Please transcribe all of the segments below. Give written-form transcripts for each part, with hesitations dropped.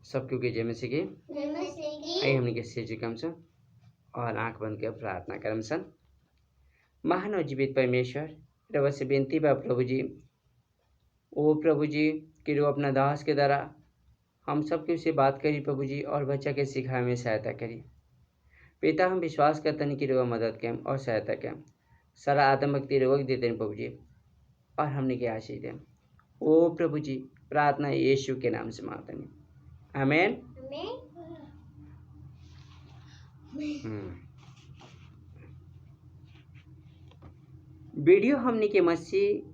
सबको के जय मसीह की। आई हमने के सिर झुकाम छ और आंख बंद कर प्रार्थना करम सन। महान और जीवित परमेश्वर रवा से बेनती बा प्रभु जी, ओ प्रभु जी कि रो अपना दास के द्वारा हम सबके से बात करी प्रभु जी और बच्चा के सिखाए में सहायता करी। पिता हम विश्वास करते हैं कि रोवा मदद करें और सहायता करें। सारा आत्मभक्ति रोग देते हैं प्रभु जी और हमने के आशीष दें। ओ प्रभु जी प्रार्थना यीशु के नाम से मांगते हैं, आमीन। वीडियो हमने के मसीह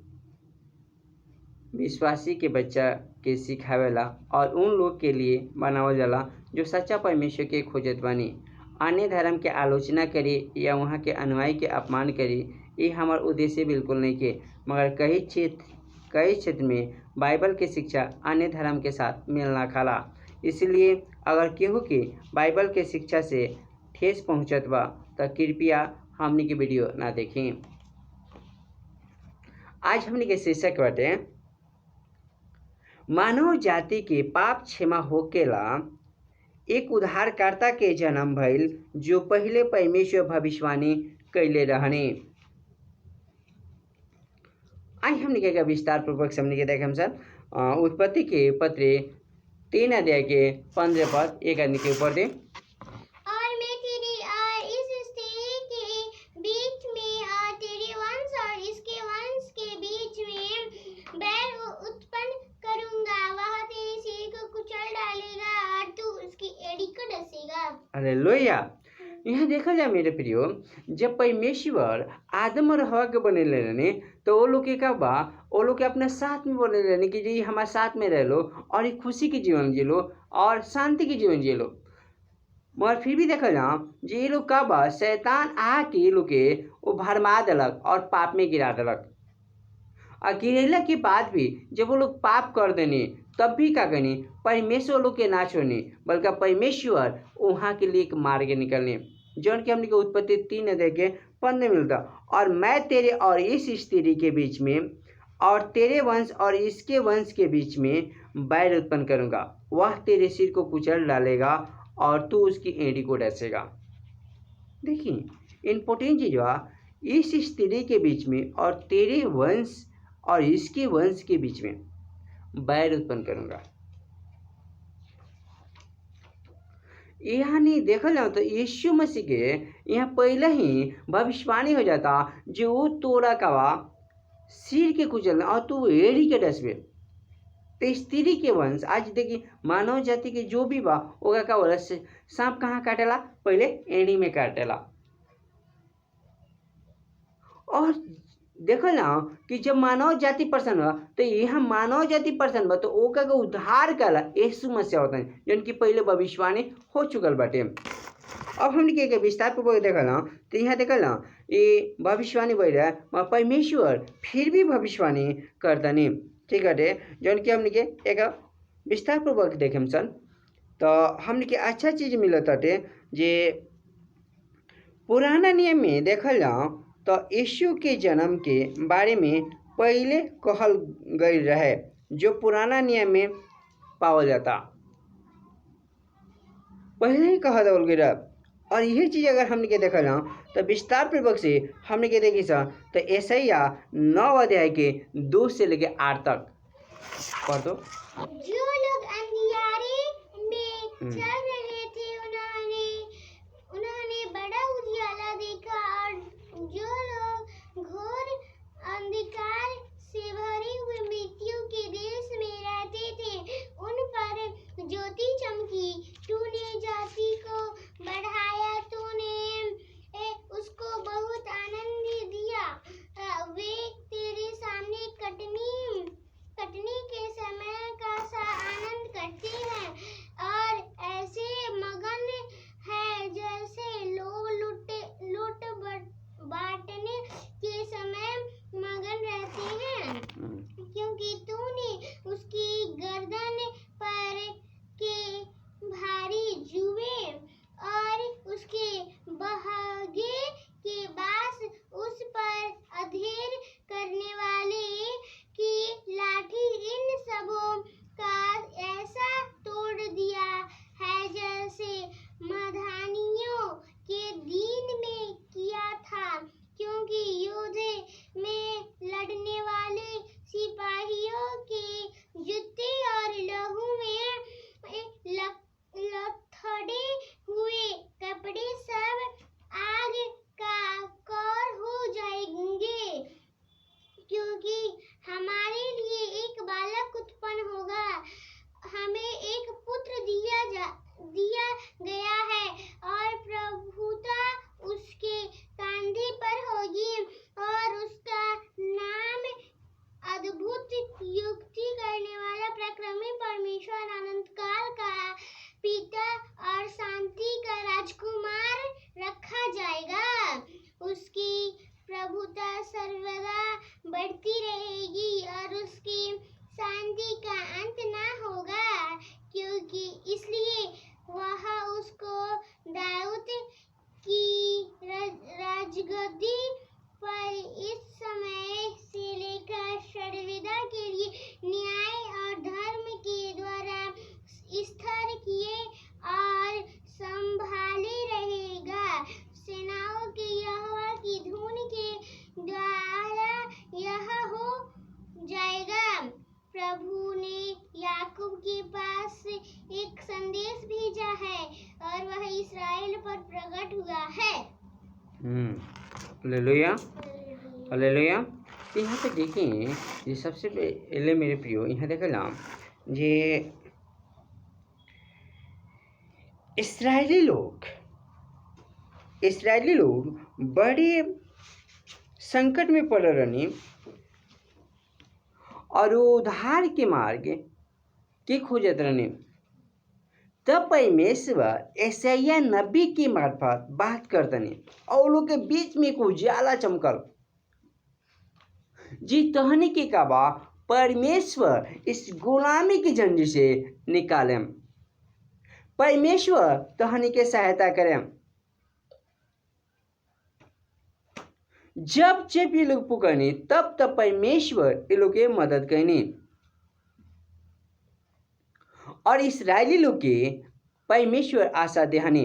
विश्वासी के बच्चा के सिखावेला और उन लोग के लिए बनावल जाला जो सच्चा परमेश्वर के खोजत बानी। अन्य धर्म के आलोचना करी या वहाँ के अनुयायी के अपमान करी, ये हमार उद्देश्य बिल्कुल नहीं के। मगर कई क्षेत्र में बाइबल की शिक्षा अन्य धर्म के साथ मेल ना खाला। इसलिए अगर केहू के बाइबल के शिक्षा से ठेस पहुँचत बा तो कृपया हमने के वीडियो ना देखें। आज हमने के शीर्षक बाटे मानव जाति के पाप क्षमा होकेला एक उद्धारकर्ता के जन्म भइल जो पहले परमेश्वर भविष्यवाणी कैले रहने। आई हमने के विस्तार पूर्वक हमने के देखे सर उत्पत्ति के पत्र 3 अध्याय के 15 पद एक आदमी के ऊपर दे। और मैं तेरी और इस स्त्री के बीच में और तेरे वंश और इसके वंश के बीच में बैर उत्पन्न करूंगा। वह तेरे सिर को कुचल डालेगा और तू उसकी एड़ी को डसेगा। हालेलुया। यहाँ देखा जाए मेरे प्रियो, जब परमेश्वर आदम और हवा के बनेले रहने तो वो लोग के का बा, वो लोग के अपने साथ में बोले रहने कि जी हमारे साथ में रह लो और एक खुशी की जीवन जी लो और शांति की जीवन जी लो। मगर फिर भी देखा जाओ जी ये लोग का बा, शैतान आके ये लोग के वो भरमा देलक और पाप में गिरा देलक। और गिरेला के बाद भी जब वो लोग पाप कर देने तब भी का करनी, परमेश्वर लोग के ना छोड़ने बल्कि परमेश्वर वहाँ के लिए एक मार्ग निकलने जौन के हमने के उत्पत्ति 3 अध्याय के 15 मिलता। और मैं तेरे और इस स्त्री के बीच में और तेरे वंश और इसके वंश के बीच में बैर उत्पन्न करूंगा। वह तेरे सिर को कुचल डालेगा और तू उसकी एड़ी को डसेगा। देखिए इम्पोर्टेंट चीज हुआ, इस स्त्री के बीच में और तेरे वंश और इसके वंश के बीच में बैर उत्पन्न करूंगा। यहाँ नहीं देखा जाओ तो यीशु मसीह के यहाँ पहले ही भविष्यवाणी हो जाता जो तोरा कवा सिर के कुचलना और तू एड़ी के डसबे। तो स्त्री के वंश आज देखिए मानव जाति के जो भी बा ओका का बोला सांप कहाँ काटेला, पहले एड़ी में काटेला। और देखो ना कि जब मानव जाति प्रसन्न हुआ तो यहाँ मानव जाति प्रसन्न बा तो ओका का उद्धार कला यीशु मसीह होता है जिनकी पहले भविष्यवाणी हो चुकल बाटे। अब हमने के विस्तार पूर्वक देखा ना तो यहाँ देखा ना ये भविष्यवाणी बढ़ रहा है, परमेश्वर फिर भी भविष्यवाणी करता नहीं। ठीक है, जौन कि हमने के एक विस्तार पूर्वक देखे सन तो हमने के अच्छा चीज मिलता टे जे पुराना नियम में देखल जाओ तो यीशु के जन्म के बारे में पहले कहल गई रहे जो पुराना नियम में पावल जाता, पहले ही कहा दल गई रहा। और यही चीज़ अगर हमने के देखा जाओ तो विस्तार पूर्वक से हमने के देखी सा तो यशायाह 9 अध्याय के 2 से लेके 8 तक पढ़ दो। जो लोग अंधियारे में चल रहे थे उन्होंने बड़ा उजियाला देखा, और जो लोग घोर अंधकार से भरे हुए मृत्यु के देश में रहते थे उन पर ज्योति चमकी। तूने जाति को बढ़ाया, तूने उसको बहुत आनंद दिया। वे तेरे सामने कटनी के समय का सा पर प्रकट हुआ है। Hallelujah, hallelujah. तो यहाँ पे देखें, ये सबसे पहले मेरे प्रियो यहाँ देखला जे इस्राएली लोग बड़े संकट में पड़ रहनी और उद्धार के मार्ग के खोजत रहनी। तब परमेश्वर यशायाह नबी के मार्फत बात करतनी और लोग के बीच में एक उजाला चमकल जी तहनी के काबा परमेश्वर इस गुलामी की जंजीर से निकाले, परमेश्वर तहनी के सहायता करें। जब ये लोग पुकारनी तब परमेश्वर ये लोग के मदद करनी और इसराइली लोग के परमेश्वर आशा देहानी।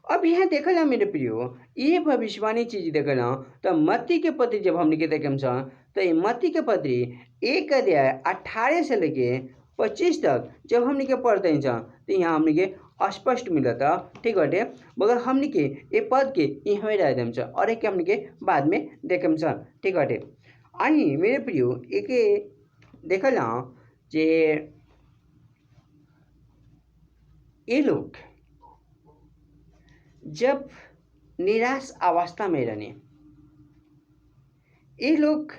अब यहाँ देखल मेरे प्रियो ये भविष्यवाणी चीज देखल तो मत्ती के पत्री जब हमने के देखे तो ये मत्ती के पत्री 1 अध्याय 18 से लेके 25 तक जब हमने के पढ़ते हैं तो यहाँ हमने के स्पष्ट मिलता, ठीक बाटे। मगर हमने के ये पद के यहाँ रह देम और एक हमने के बाद में देखेम, ठीक बाटे। आई मेरे प्रियो एक देखल जे ये लोग जब निराश अवस्था में रहने, ये लोग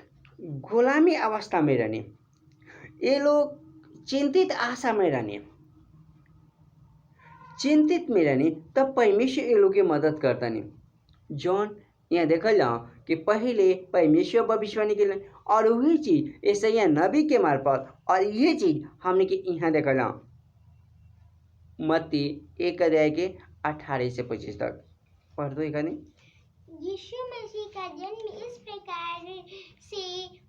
गुलामी अवस्था में रहने, ये लोग चिंतित आशा में रहने, तब परमेश्वर ये लोग की मदद करता नहीं। जॉन यहाँ देखल कि पहले परमेश्वर भविष्यवाणी के लिए और वही चीज यशायाह नबी के मार्फत और ये चीज हमने के यहाँ देखल मत्ती 1 अध्याय के 18 से 25 तक पढ़ दो। यीशु मसीह का जन्म इस प्रकार से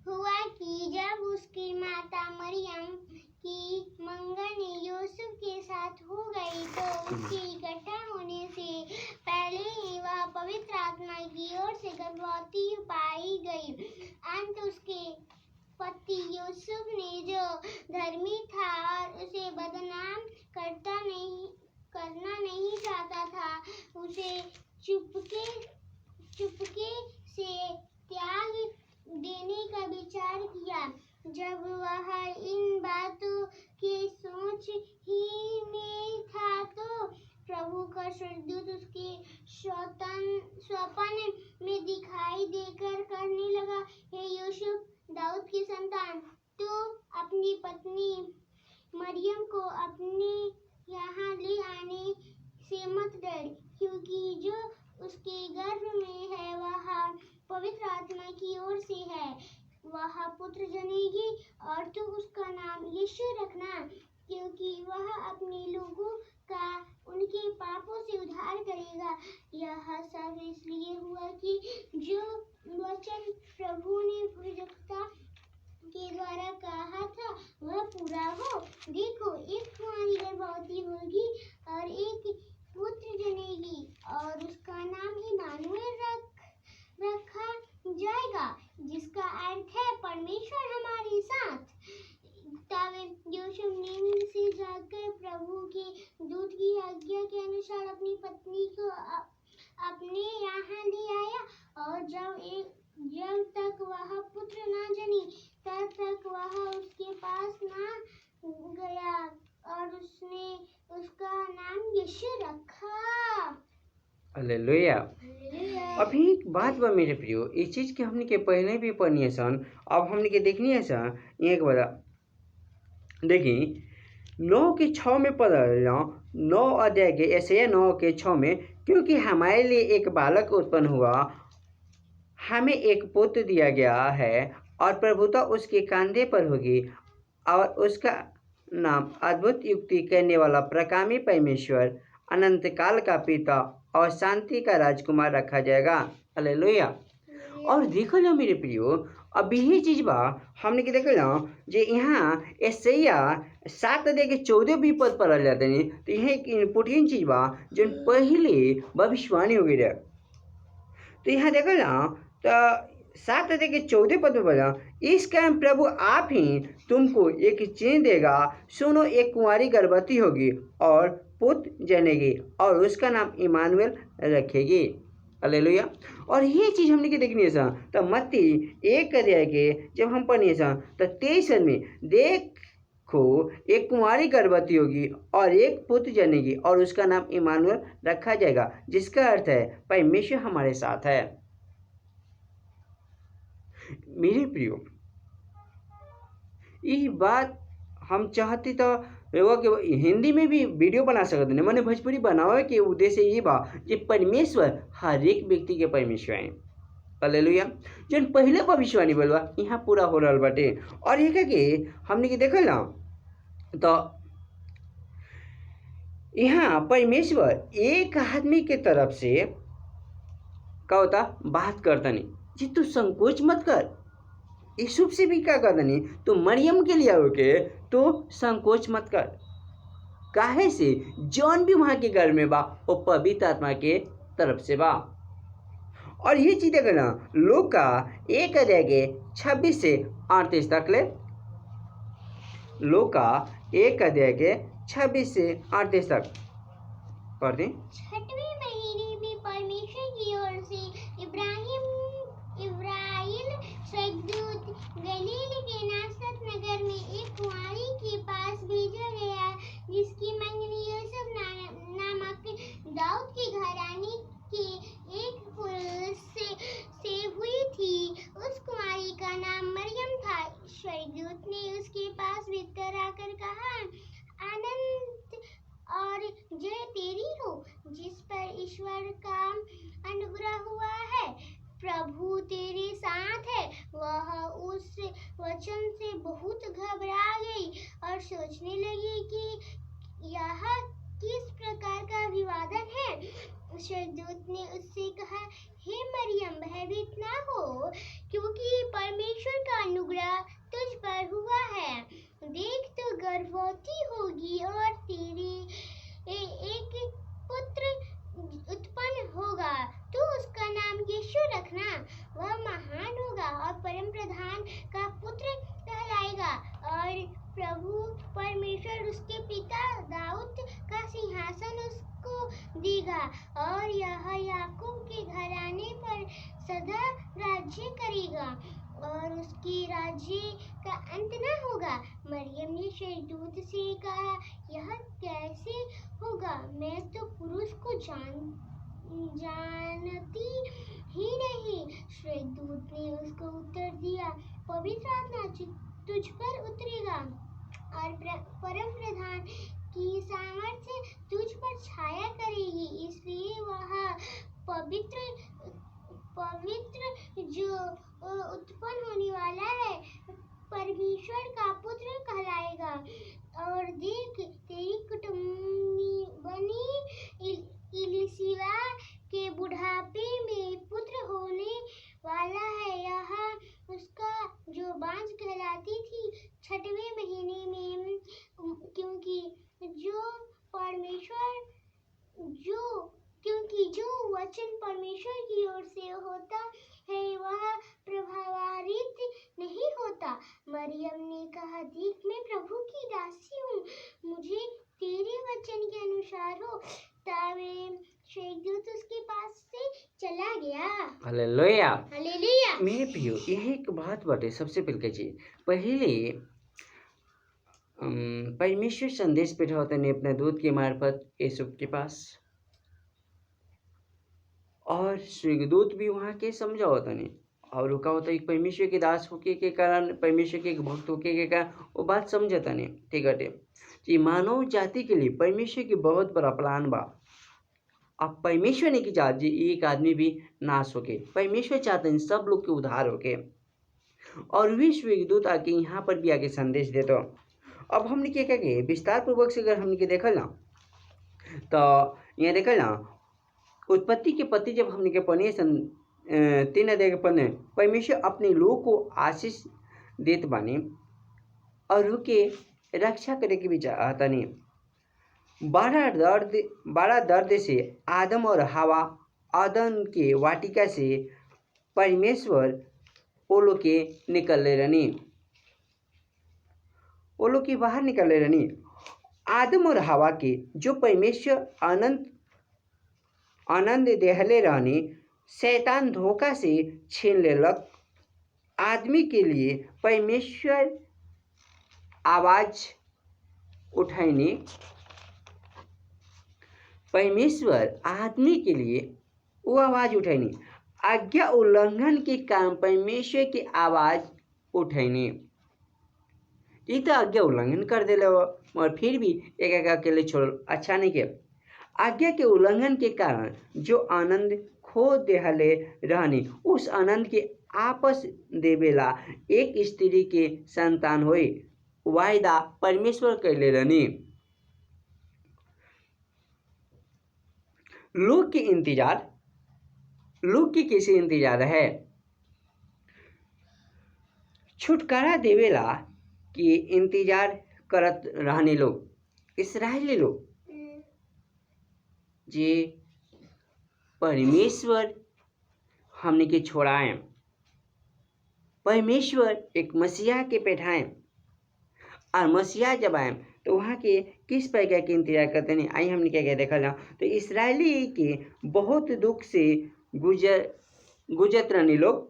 हुआ कि जब उसकी माता मरियम की मंगनी यूसुफ के साथ हो गई तो उसके इकट्ठा होने से पहले ही वह पवित्र आत्मा की ओर से गर्भवती पाई गई। अंत उसके पति यूसुफ ने जो धर्मी था और उसे बदनाम करना नहीं चाहता था, उसे चुपके से त्याग देने का विचार किया। जब वह इन बातों के सोच ही में था तो प्रभु का स्वर्गदूत उसके स्वप्न में दिखाई देकर कहने लगा, हे यूसुफ, दाऊद की संतान, तू अपनी पत्नी मरियम को अपने यहाँ ले आने से मत डर, क्योंकि जो उसके गर्भ में है वह पवित्र आत्मा की ओर से है। वह पुत्र जनेगी और तू उसका नाम यीशु रखना, क्योंकि वह अपने लोगों का उनके पापों से उद्धार करेगा। यह सब इसलिए हुआ कि जो वचन प्रभु ने भविष्यवक्ता के द्वारा कहा था वह पूरा हो। देखो, एक कुंवारी गर्भवती होगी और एक पुत्र जनेगी और उसका नाम इमानुएल रखा जाएगा, जिसका अर्थ है परमेश्वर हमारे साथ। तब यूसुफ नींद से जागकर प्रभु के दूत की आज्ञा के अनुसार अपनी पत्नी को अपने यहाँ ले आया और जब तक वह पुत्र न जनी तब तक वह उसके पास न गया और उसने उसका नाम यीशु रखा। हालेलुया। अभी एक बात बा मेरे प्रियो, इस चीज के हमने के पहले भी पढ़नी है सन, अब हमने के देखनी है सन। एक बता देखी 9 के 6 में पढ़ 9 अध्याय के यशायाह 9 के 6 में, क्योंकि हमारे लिए एक बालक उत्पन्न हुआ, हमें एक पुत्र दिया गया है और प्रभुता उसके कंधे पर होगी और उसका नाम अद्भुत युक्ति करने वाला, प्रकामी परमेश्वर, अनंत काल का पिता और शांति का राजकुमार रखा जाएगा। हालेलुया। और देखो लो मेरे प्रियो, अब यही चीज बा हमने के देखल जे यहाँ यशायाह 7 अध्याय के 14 पद पढ़ल जाते हैं। तो यह एक इम्पोर्टेंट चीज बा जो पहले भविष्यवाणी हो गई रहे। तो यहाँ देखल तो 7 अध्याय के 14 पद में बोला, इस कारण प्रभु आप ही तुमको एक चिन्ह देगा, सुनो, एक कुंवारी गर्भवती होगी और पुत्र जनेगी और उसका नाम इमानुएल रखेगी। हालेलुया। और ये चीज़ हमने के देखनी है सा तो मत्ती 1 अध्याय के जब हम पढ़िए सा तो 23 में देखो एक कुंवारी गर्भवती होगी और एक पुत्र जनेगी और उसका नाम इमानुएल रखा जाएगा, जिसका अर्थ है परमेश्वर हमारे साथ है। मेरे प्रियो, ये बात हम चाहते तो रउआ के हिंदी में भी वीडियो बना सकते हैं, मैंने भोजपुरी बनावे के उद्देश्य ये बा कि परमेश्वर हर एक व्यक्ति के परमेश्वर है। हालेलुया। जन पहले भविष्यवाणी बोलबा यहाँ पूरा हो रहा बाटे। और ये के हमने के देखल ना तो यहाँ परमेश्वर एक आदमी के तरफ से का होता बात करता नहीं जी, तू संकोच मत कर। यूसुफ से भी क्या करता नहीं, तो मरियम के लिए होके तो संकोच मत कर। काहे से जौन भी वहाँ के घर में बा वो पवित्र आत्मा के तरफ से बा। और ये चीज़ देखना लूका 1 अध्याय के 26 से 38 तक ले। लूका 1 अध्याय के 26 से 38 तक पढ़ते। छठवें महीने में परमेश्वर की ओर से इस्राएल स्वर्गदूत गलील के नासरत नगर में एक कुंवारी के पास भेजा गया, जिसकी मंगनी यूसुफ नामक दाऊद के घराने के एक पुरुष से हुई थी। उस कुंवारी का नाम मरियम था। स्वर्गदूत ने उसके पास भीतर आकर कहा, आनंद और जय तेरी हो, जिस पर ईश्वर का अनुग्रह हुआ है। प्रभु तेरे साथ है। वह उस वचन से बहुत घबरा गई और सोचने लगी कि यह किस प्रकार का अभिवादन है। स्वर्गदूत ने उससे कहा, हे मरियम, भयभीत ना हो, क्योंकि परमेश्वर का अनुग्रह तुझ पर हुआ है। देख, तू गर्भवती होगी और तेरे एक पुत्र उत्पन्न होगा। तू उसका नाम यीशु रखना। वह महान होगा और परम प्रधान का पुत्र कहलाएगा, और प्रभु परमेश्वर उसके पिता दाऊद का सिंहासन उसको देगा, और यह याकूब के घराने पर सदा राज्य करेगा, और उसके राज्य का अंत न होगा। मरियम ने स्वर्गदूत से कहा, यह कैसे होगा? मैं तो पुरुष को जानती ही नहीं। स्वर्गदूत ने उसको उत्तर दिया, पवित्र आत्मा तुझ पर उतरेगा और परम प्रधान की सामर्थ्य तुझ पर छाया करेगी, इसलिए वह पवित्र जो उत्पन्न होने वाला है परमेश्वर का पुत्र कहलाएगा। और देख, तेरी कुटुंबनी इलिशिबा के बुढ़ापे में पुत्र होने वाला है। यह उसका जो बांझ कहलाती थी 6वें महीने में, क्योंकि जो वचन परमेश्वर की ओर से होता है वह प्रभावित नहीं होता। मरियम ने कहा, देख, मैं प्रभु की दासी हूँ, मुझे तेरे वचन के अनुसार हो। तब स्वर्गदूत उसके पास से चला गया। हालेलुया। हालेलुया। मेरे प्रियो, यही एक बात बाटे। सबसे पहले चीज पहले परमेश्वर संदेश पेठावता ने अपने दूत के मार्फत यूसुफ के पास, और स्वर्गदूत भी वहाँ के समझावता नहीं, और का होता है परमेश्वर के दास होके के कारण, परमेश्वर के भक्त होके के कारण वो बात समझता नहीं। ठीक है, कि मानव जाति के लिए परमेश्वर की बहुत बड़ा प्लान बा। अब परमेश्वर ने की चाहती एक आदमी भी नाश होके, परमेश्वर चाहते हैं सब लोग के उद्धार होके, और वे स्वर्गदूत आके यहाँ पर भी आके संदेश देते। अब हमने क्या क्या विस्तार पूर्वक से अगर हमने के देखल ना तो यहाँ देखल ना उत्पत्ति के पति जब हमने के पढ़े 3 अध्याय के पढ़े, परमेश्वर अपने लोग को आशीष देत बानी और उनके रक्षा करे के भी चाहता नहीं। बड़ा दर्द से आदम और हवा आदम के वाटिका से परमेश्वर ओलो के निकले रहनी, ओलो के बाहर निकले रहनी, आदम और हवा के जो परमेश्वर आनंद देहले रहनी, शैतान धोखा से छीन लेलक। आदमी के लिए परमेश्वर आवाज उठैनी, परमेश्वर आदमी के लिए वो आवाज उठैनी। आज्ञा उल्लंघन के कारण परमेश्वर की आवाज उठैनी। ये तो आज्ञा उल्लंघन कर दिले और फिर भी एक अकेले छोड़ अच्छा नहीं किया। आज्ञा के उल्लंघन के कारण जो आनंद खो देहले रहनी, उस आनंद के आपस देवेला एक स्त्री के संतान होई वायदा परमेश्वर कैले रहनी। लोग के कैसे इंतजार है? छुटकारा देवेला कि इंतजार करत रहने लोग, इसराइली लोग जे परमेश्वर हमने के छोड़ाएं, परमेश्वर एक मसीहा के बैठाएं और मसीहा जब आए तो वहाँ के किस प्रकार के इंतजार करते नहीं। आई हमने क्या क्या देखा ना, तो इसराइली के बहुत दुख से गुजरत रहने लोग।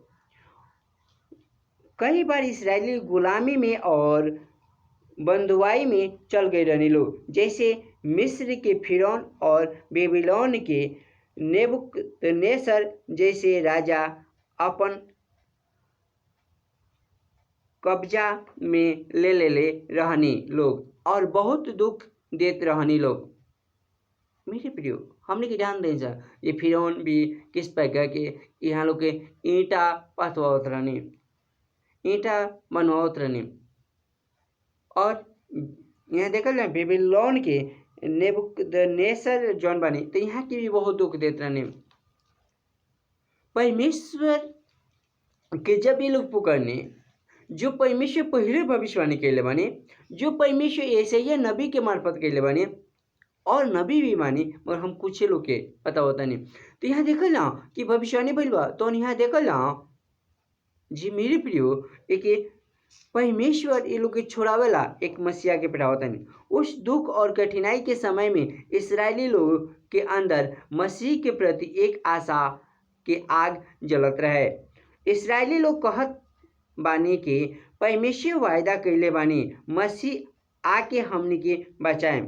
कई बार इसराइली गुलामी में और बंधुआई में चल गए रहने लोग, जैसे मिस्र के फिरौन और बेबीलोन के नेबुकदनेस्सर जैसे राजा अपन कब्जा में ले रहनी लोग और बहुत दुख देते रहनी लोग। मेरे प्रियो, हमने के ध्यान दें सर, ये फिरौन भी किस प्रकार के यहाँ लोग के ईंटा पथवावत रहनी, ईंटा बनवावत रहनी। और यहाँ देखल जाए बेबीलोन के नेबुकदनेस्सर जौन बनी, तो यहाँ की भी बहुत दुख देते रहनी। परमेश्वर के जब ये लोग पुकारने, जो परमेश्वर पहले भविष्यवाणी कैले बानी, जो परमेश्वर यशायाह नबी के मार्फत कैले बानी और नबी भी मानी, और हम कुछ लोग के पता होता नहीं। तो यहाँ देखल ना कि भविष्यवाणी भइल बा, तो यहाँ देखल ना जी मेरे प्रियो, एक परमेश्वर ये लोग के छोड़ावेला एक मसीहा के पेठावता नहीं। उस दुख और कठिनाई के समय में इसराइली लोगों के अंदर मसीह के प्रति एक आशा के आग जलत रहे। इसराइली लोग कहत बानी के परमेश्वर वायदा कैले बानी मसीह आके हमने के बचाए,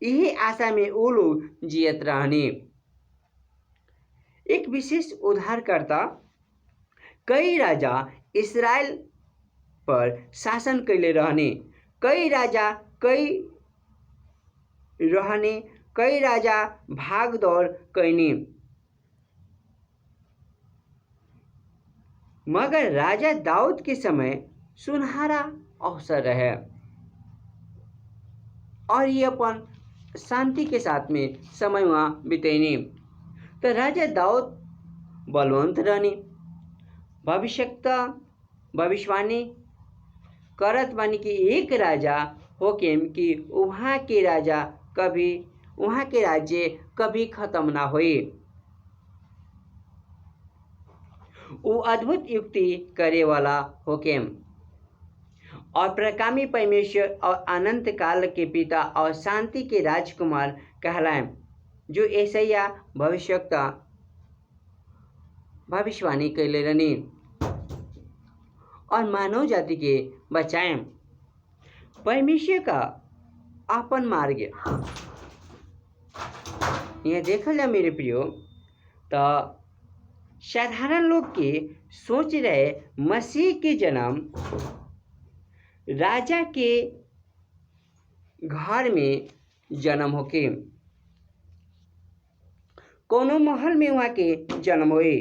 यही आशा में वो लोग जियत रहने। एक विशेष उद्धारकर्ता, कई राजा इसराइल पर शासन कैले रहने, कई राजा भाग दौड़ कैनी, मगर राजा दाऊद के समय सुनहरा अवसर रहे और ये अपन शांति के साथ में समय वहाँ बितैनी। तो राजा दाऊद बलवंत रहनी, भविष्यवाणी करत बानी कि एक राजा होकेम कि वहाँ के राज्य कभी खत्म ना होई। वो अद्भुत युक्ति करे वाला होकेम और प्रकामी परमेश्वर और अनंत काल के पिता और शांति के राजकुमार कहलाए, जो यशायाह भविष्यवाणी कैले रहनी और मानव जाति के बचाए। परमेश्वर का अपन मार्ग यह देखल जा मेरे प्रियो, तो साधारण लोग के सोच रहे मसीह के जन्म राजा के घर में जन्म होके, कोनो महल में वहाँ के जन्म होए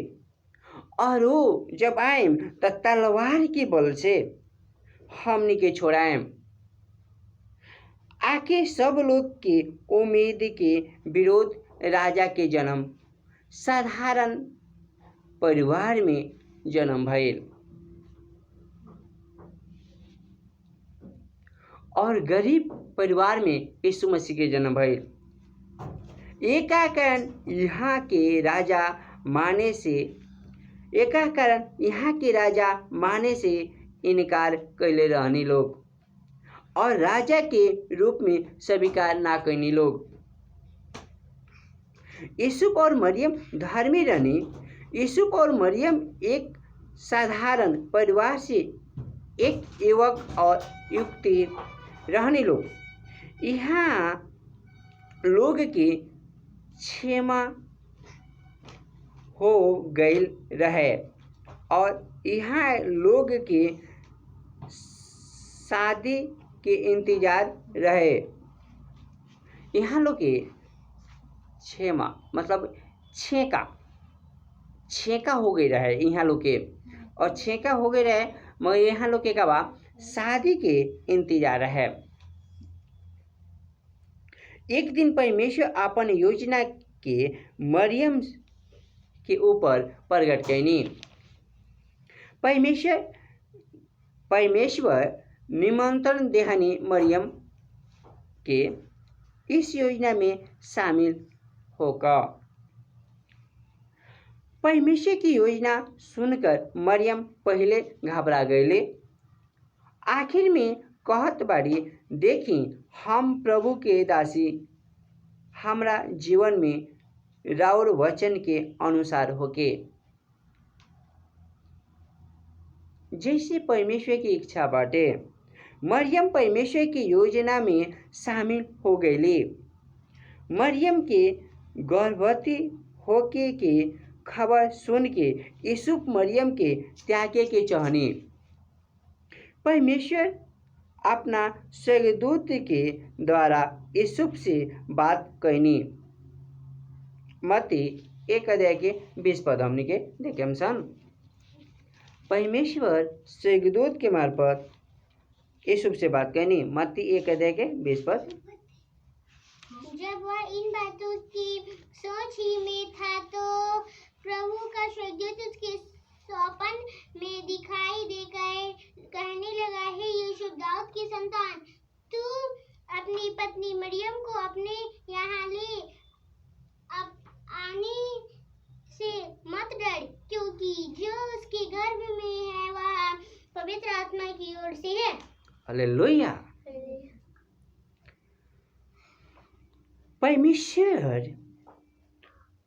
और वो जब आए तो तलवार के बल से हमने के छोड़ाएं। आके सब लोग के उम्मीद के विरोध राजा के जन्म साधारण परिवार में जन्म भइल और गरीब परिवार में यीशु मसीह के जन्म भइल। एक कारण यहाँ के राजा माने से इनकार कैले रहनी लोग और राजा के रूप में स्वीकार ना करनी लोग। यूसुफ और मरियम धर्मी रहने। यूसुफ और मरियम एक साधारण परिवार से एक युवक और युवती रहने लोग। यहाँ लोग के क्षमा हो गई रहे और यहाँ लोग के शादी के इंतजार रहे। यहाँ लोग के क्षमा मतलब छेका हो गई रहे यहाँ लोग के, और छेका हो गई रहे मगर यहाँ लोग के का बा शादी के इंतजार है। एक दिन परमेश्वर अपन योजना के मरियम के ऊपर प्रकट कैनी। परमेश्वर निमंत्रण देहनी मरियम के इस योजना में शामिल होकर। परमेश्वर की योजना सुनकर मरियम पहले घबरा गईले। आखिर में कहत बाड़ी, देखी हम प्रभु के दासी, हमरा जीवन में राउर वचन के अनुसार होके। जैसे परमेश्वर की इच्छा बाटे मरियम परमेश्वर की योजना में शामिल हो गईली। मरियम के गर्भवती होके के खबर सुन के यूसुफ मरियम के त्यागे के चाहनी। परमेश्वर अपना स्वर्गदूत के द्वारा यूसुफ से बात कहनी। मत्ती 1:20 हमने के देखे हम सन। परमेश्वर स्वर्गदूत के मार्फत यूसुफ से बात कहनी। मत्ती 1:20। जब वह इन बातों की सोच ही में था तो प्रभु का स्वर्गदूत उसके स्वप्न में दिखाई देकर कहने लगा, हे यूसुफ दाऊद की संतान, तू अपनी पत्नी मरियम को अपने यहाँ ले आने से मत डर, क्योंकि जो उसके गर्भ में है वह पवित्र आत्मा की ओर से है। हालेलुया।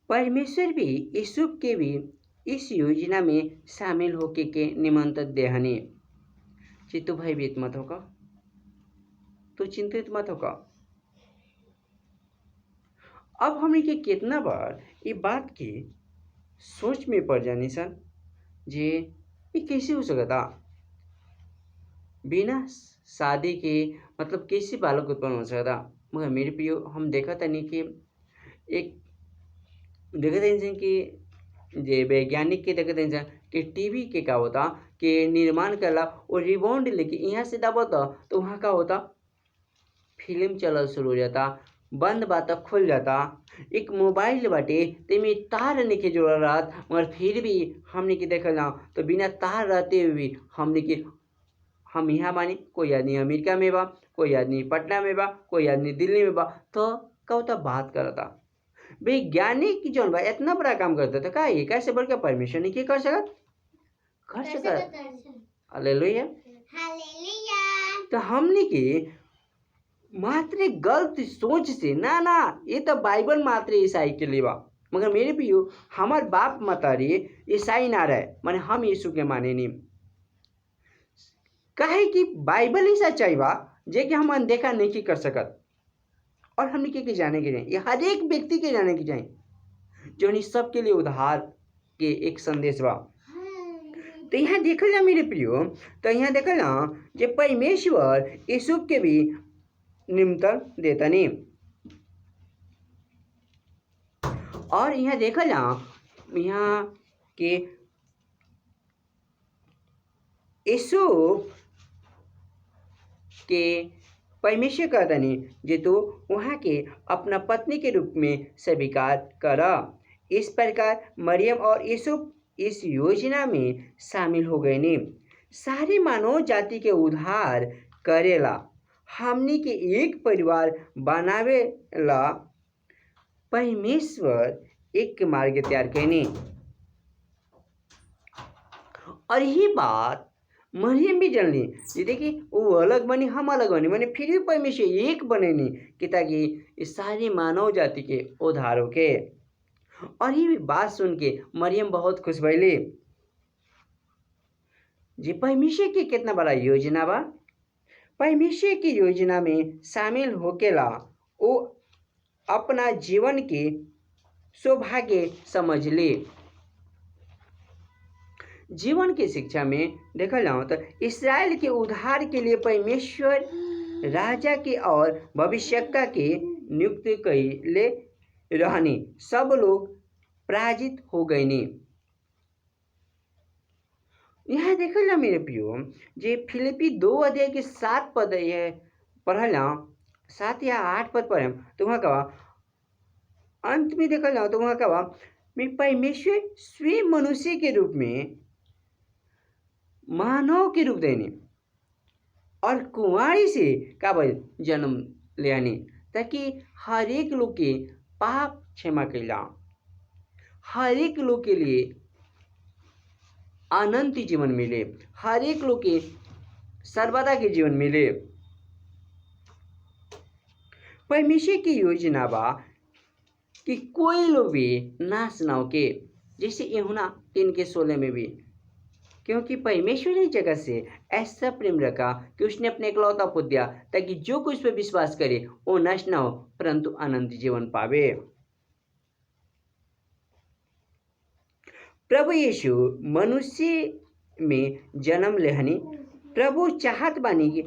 परमेश्वर भी यूसुफ के भी इस योजना में शामिल होके के निमंत्रण देहनी। चित्तू भयभीत मत होगा, तो चिंतित मत होगा। अब हमने के कितना बार ये बात की सोच में पड़ जानी सन जे ये कैसे हो सकता, बिना शादी के मतलब कैसे बालक उत्पन्न हो सकता। मगर मेरे प्रियो हम देखा था नहीं कि एक देखते हैं कि जे वैज्ञानिक के देखते हैं कि टीवी के क्या होता कि निर्माण करला और रिबॉन्ड लेके यहाँ से दबाता तो वहाँ का होता फिल्म चलल शुरू हो जाता, बंद बात खुल जाता। एक मोबाइल बाटे तेमें तार नहीं जोड़ रहत मगर फिर भी हमने के देखल ना तो बिना तार रहते हुए भी हमने के हम यहाँ बानी, कोई आदमी अमेरिका में बा, कोई आदमी पटना में बा, कोई आदमी दिल्ली में बा, तो का होता बात करता। वैज्ञानिक जौन बा इतना बड़ा काम करता था का ये कैसे बढ़ के परमेश्वर नहीं कर सकत हालेलुया। तो हमने के मात्र गलत सोच से ना ये तो बाइबल मात्र ईसाई के लिए बा, मगर मेरे भी हमार बाप मतारी ईसाई ना रहे माने हम यीशु के माने नहीं। कहे कि बाइबल ही सच्चाई बा जे कि हम अनदेखा नहीं कर सकत और हमने के जाने के चाहिए, हर एक व्यक्ति के जाने के चाहिए जो नहीं सबके लिए उद्धार के एक संदेश बा। तो यहाँ देखल जा मेरे प्रियो, तो यहाँ देखल ना जे परमेश्वर यूसुफ के भी निमंत्रण देता नहीं। और यहाँ देखल जा यहाँ के यूसुफ के परमेश्वर कहता नहीं जे तू वहाँ के अपना पत्नी के रूप में स्वीकार कर। इस प्रकार मरियम और यूसुफ इस योजना में शामिल हो गए ने। सारे मानव जाति के उद्धार करेला हमनी के एक परिवार बनावेला परमेश्वर एक मार्ग तैयार कैनी। और यही बात मरियम भी जनली जी देखिए वो अलग बनी हम अलग बनी मैंने फिर भी परमेश्वर एक बनेनी कि ताकि इस सारी मानव जाति के उद्धार होके। और ये बात सुन के मरियम बहुत खुश भइली जी परमेश्वर की कितना बड़ा योजना बा। परमेश्वर की योजना में शामिल होकेला वो अपना जीवन के सौभाग्य समझ ले। जीवन की शिक्षा में देखा जाओ तो इसराइल के उद्धार के लिए परमेश्वर राजा के और भविष्यवक्ता के नियुक्त कैले रहनी सब लोग पराजित हो गए। यहाँ देखल जा मेरे प्रियो जे फिलिपी 2:7 ये पढ़ल 7 या 8 पद पढ़े तो वहाँ का अंत में देखल जाओ तो वहाँ का मैं परमेश्वर स्वयं मनुष्य के रूप में मानव के रूप देने और कुंवारी से का जन्म लेने ताकि हर एक लोग के पाप क्षमा कैला हर एक लोग के लिए अनंत जीवन मिले हर एक लोग के सर्वदा के जीवन मिले। परमेश्वर की योजना बा कि कोई लोग भी नाश ना होके जैसे यूहन्ना 3:16 में भी क्योंकि परमेश्वर ने जगत से ऐसा प्रेम रखा कि उसने अपने इकलौता पुत्र दिया ताकि जो कुछ पर विश्वास करे वो नष्ट ना हो परंतु अनंत जीवन पावे। प्रभु यीशु मनुष्य में जन्म लेहनी प्रभु चाहत बानी कि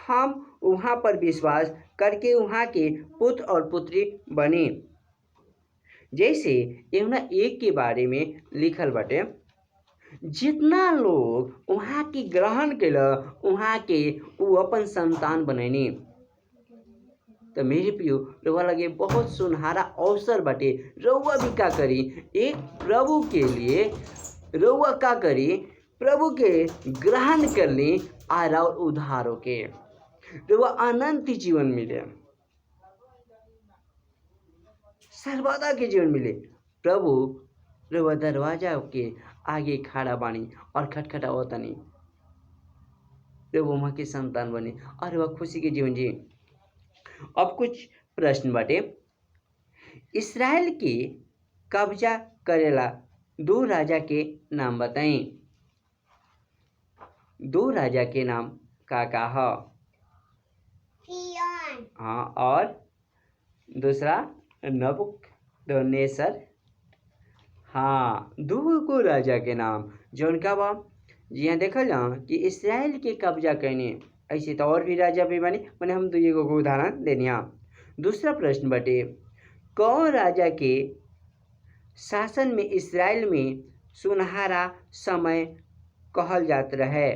हम वहाँ पर विश्वास करके वहाँ के पुत्र और पुत्री बने जैसे यूहन्ना 1 के बारे में लिखल बाटे जितना लोग वहाँ के ग्रहण कैला वहाँ के वो अपन संतान बनैनी। तो मेरे प्रियो रउआ लगे बहुत सुनहरा अवसर बाटे रउआ भी का करी एक प्रभु के लिए रउआ का करी प्रभु के ग्रहण कर ली और उद्धार होके रउआ अनंत जीवन मिले सर्वदा के जीवन मिले। प्रभु रउआ दरवाजा के आगे खड़ा बानी और खटखटावतनी रउआ वहाँ के संतान बने और वह खुशी के जीवन जी। अब कुछ प्रश्न बाटे इसराइल के कब्जा करेला 2 राजा के नाम बताएं। 2 राजा के नाम का है? हाँ और दूसरा नबूकदनेस्सर। हाँ 2 को राजा के नाम जौन का बा जी हाँ देखल जा कि इसराइल के कब्जा करने ऐसे तो और भी राजा भी बने मैंने हम 2 को उदाहरण देनी। दूसरा प्रश्न बटे कौन राजा के शासन में इसराइल में सुनहरा समय कहल जात रहे?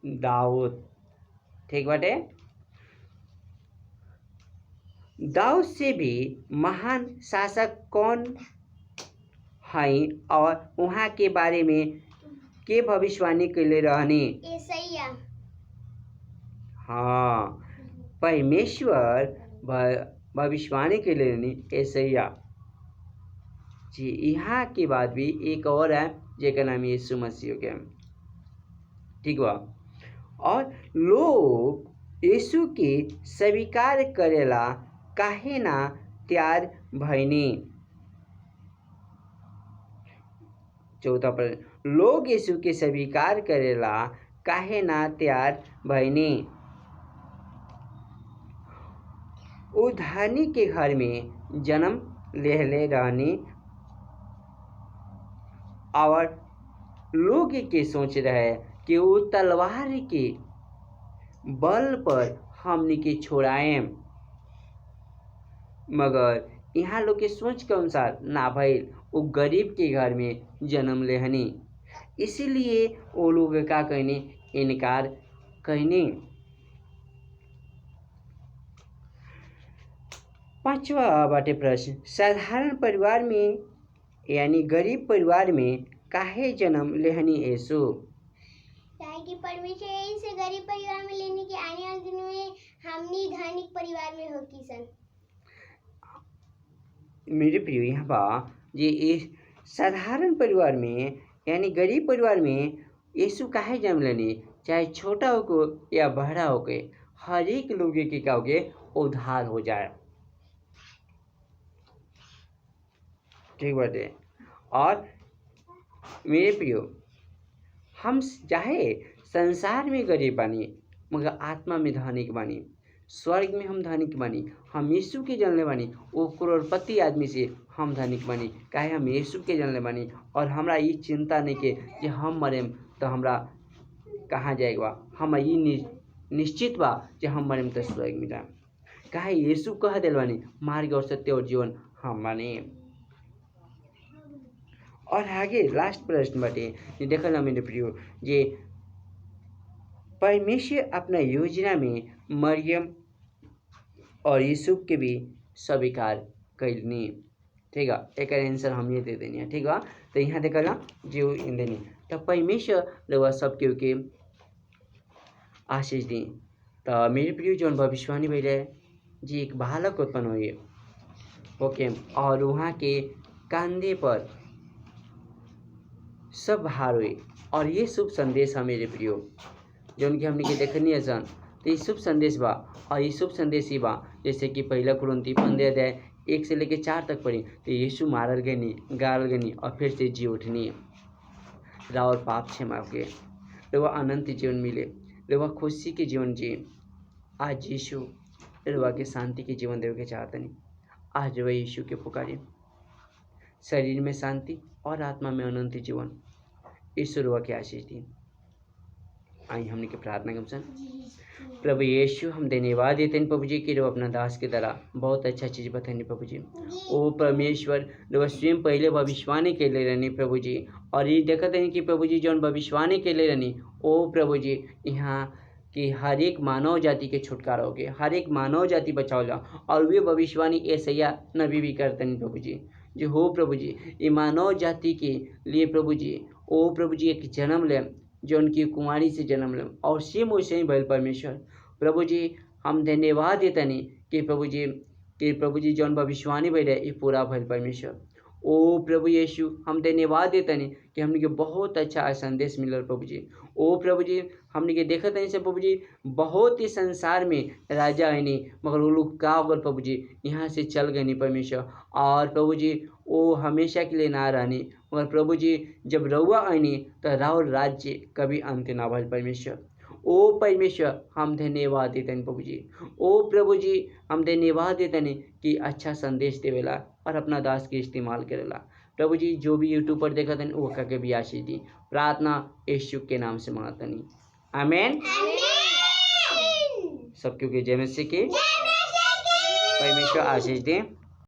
दाऊद। ठीक बाटे दाऊद से भी महान शासक कौन हैं और वहाँ के बारे में के भविष्यवाणी कैले रहनी? यशायाह। हाँ परमेश्वर भविष्यवाणी के लिए रहनी यशायाह जी। यहाँ के बाद भी एक और है जेका नाम यीशु मसीह के ठीक बा और लोग यीशु के स्वीकार करेला काहे ना तैयार भइनी? चौथा प्रश्न लोग यीशु के स्वीकार करेला काहे ना तैयार भइनी? वो धनी के घर में जन्म लेहले रहनी और लोग के सोच रहे कि वो तलवार के बल पर हमनी के छोड़ाएं मगर यहाँ लोग के सोच के अनुसार ना भइल वो गरीब के घर में जन्म लेहनी इसीलिए वो लोग का कहने इनकार कहने। 5वां बाटे प्रश्न साधारण परिवार में यानी गरीब परिवार में काहे जन्म लेहनी यीशु? कि परमेश्वर यही से गरीब परिवार में लेने के आने वाले दिनों में हमनी धनिक परिवार में होकी सन। मेरे प्रिय यहाँ बा ये साधारण परिवार में यानी गरीब परिवार में यीशु काहे जन्म लेनी, चाहे छोटा हो को या बड़ा हो के, हर एक लोग के का होगे उद्धार हो जाए। ठीक बाटे। और मेरे प्रियो, हम चाहे संसार में गरीब बानी मगर आत्मा में धनिक बानी, स्वर्ग में हम धनिक बानी। हम यीशु के जनले बानी, वो करोड़पति आदमी से हम धनिक बानी, काहे हम यीशु के जनले बानी। और हमरा ये चिंता नहीं के कि हम मरेम तो हमरा कहाँ जाएगा, हम ये निश्चित बा कि हम मरेम तो स्वर्ग में जाए, काहे यीशु कह दिल बानी मार्ग और सत्य और जीवन हम बानी। और आगे लास्ट प्रश्न बाटे देखल मेरे प्रियो, जे परमेश्वर अपना योजना में मरियम और यूसुफ के भी स्वीकार कैलनी। ठीक है, एक आंसर हम ये दे देनी है। ठीक है, तो यहाँ देखल जो देनी तो परमेश्वर रउआ सबके के आशीष दी। तो मेरे प्रियो जौन भविष्यवाणी भैले जी एक बालक उत्पन्न हुई ओके, और वहाँ के कंधे पर सब भार हुई। और ये शुभ संदेश है मेरे प्रियो जौन कि हमने के देखनी है सन, तो ये शुभ संदेश बा। और ये शुभ संदेश ही बा जैसे कि पहला कुरिन्थी 15 से लेकर 4 तक पढ़ी, तो यीशु मारल गनी, गाड़ल गनी और फिर से जी उठनी, रावर पाप क्षमा के रवा अनंत जीवन मिले, रवा खुशी के जीवन जिए। आज यीशु रवा के शांति के जीवन देवे के चाहते नहीं। आज रवा यीशु के पुकारे, शरीर में शांति और आत्मा में अनंत जीवन। यीशु रवा के आशीष दी। आई हमने के प्रार्थना कम सन। प्रभु यीशु हम धन्यवाद देते हैं प्रभु जी कि रवा अपना दास की तरह बहुत अच्छा चीज़ बताएंगे प्रभु जी। ओ परमेश्वर रवा स्वयं पहले भविष्यवाणी के लिए रहनी प्रभु जी, और ये देखते हैं कि प्रभु जी जौन भविष्यवाणी के लिए रहनी ओ प्रभु जी यहाँ कि हर एक मानव जाति के छुटकारा हो गए, हर एक मानव जाति बचाओ जा। और वे भविष्यवाणी ऐसा नबी भी करते हैं प्रभु जी जो हो प्रभु जी ये मानव जाति के लिए प्रभु जी ओ प्रभु जी एक जन्म ले जो उनकी कुंवारी से जन्म ले, और सेम वैसे ही भैल परमेश्वर प्रभु जी हम धन्यवाद देते नहीं कि प्रभु जी जौन भविष्यवाणी भैल ये पूरा भैल परमेश्वर। ओ प्रभु यीशु हम धन्यवाद देते नहीं कि हमने के बहुत अच्छा संदेश मिलल प्रभु जी। ओ प्रभु जी हमने के देखते नहीं से प्रभु जी बहुत ही संसार में राजा है नहीं मगर वो लोग का होगल प्रभु जी यहाँ से चल गए नहीं परमेश्वर। और प्रभु जी वो हमेशा के लिए ना रहनी मगर प्रभु जी जब रउआ आईनी तो राउर राज्य कभी अंत ना भइल परमेश्वर। ओ परमेश्वर हम धन्यवाद देते हैं प्रभु जी। ओ प्रभु जी हम धन्यवाद देते हैं कि अच्छा संदेश देवेला और अपना दास के इस्तेमाल करेला प्रभु जी। जो भी यूट्यूब पर देखते हैं वो के भी आशीष दी। प्रार्थना यीशु के नाम से मांगता नहीं, आमीन। सब क्योंकि जय मसीह के परमेश्वर आशीष दें।